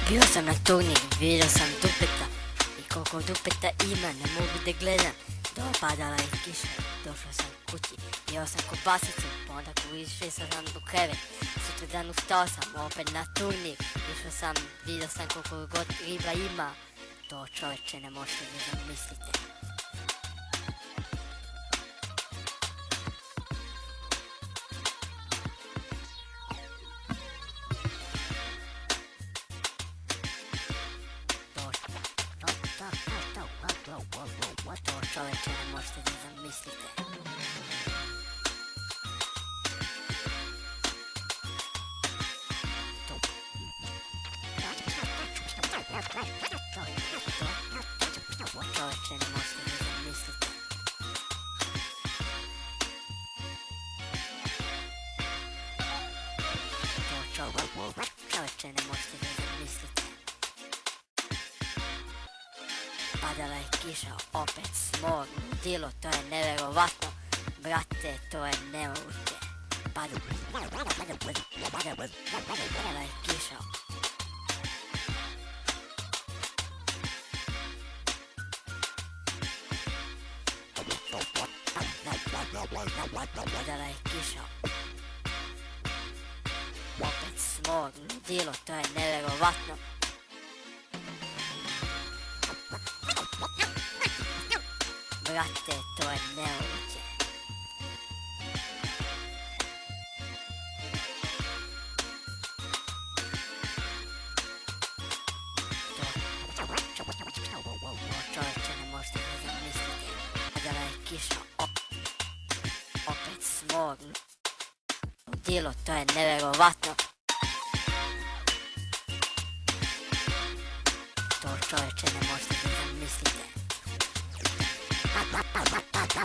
Bio sam na turnir, vidio sam dupeta i koliko dupeta ima, ne mogu da gledam. Dopadala je kiša, došao sam kući, jeo sam kobasicu, pa onda išao sam u krevet. Sutra dan ustao sam opet na turnir, išao sam, vidio sam koliko god riba ima. To čoveče ne možete da zamislite. To čoveče ne možete da zamislite. Čoveče ne možete da zamislite. Čoveče ne možete da zamislite. Padala je kiša, opet smog, ludilo, to je neverovatno. Brate, to je nemoguće. Padala je kiša. Padala je kiša. Opet smog, ludilo, to je neverovatno. Brate, to je nemoguće. Čoveče ne možete da zamislite. Padala je kiša, opet smog, ludilo, to je neverovatno. To čoveče ne možete da zamislite.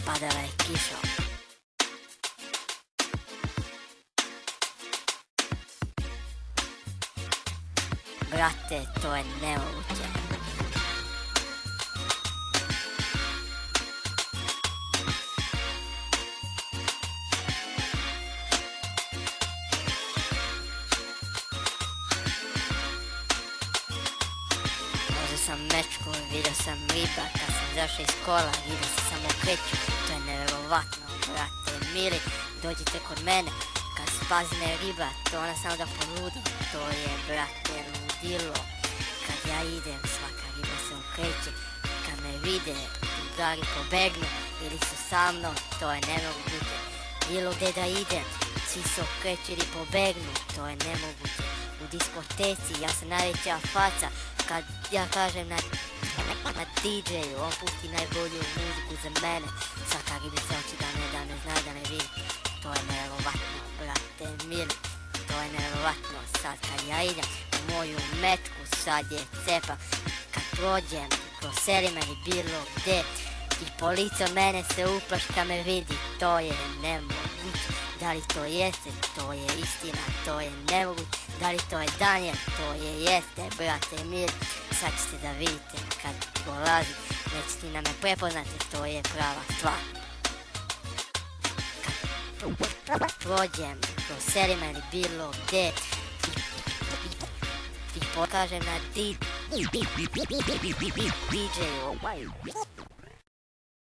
Padala je kiša. Brate, to je nemoguće. Možda sam mečku, vidio sam riba, kad sam došao iz kola, vidio sam samo kreću, to je neverovatno, brate mili, dođite kod mene, kad spazne riba, to ona samo da poludi, to je, brate, ludilo, kad ja idem, svaka riba se okreće, kad me vide, drugari pobegnu, ili su sa mnom, to je nemoguće, bilo gde da idem, svi se okreću ili pobegnu, to je nemoguće, u diskoteci, ja sam najveća faca, kad ja kažem na DJ-u, on pusti najbolju muziku za mene. Svaka ribica oči da me zna, da me vidi. To je neverovatno, brate mili. To je neverovatno. Sad kad ja idem u moju mečku, sad je cepa. Kad prođem kroz selima ili bilo gde i policija mene se uplaška me vidi. To je nemoguće. Da li to jeste? To je istina. To je nemoguće. Da li to je Daniel? To je jeste, brate mili. Sad ćete da vidite kad dolazi, nećete da me prepoznate, to je prava stvar. Kad prođem kroz selima ili bilo gde i pokažem na DJ-u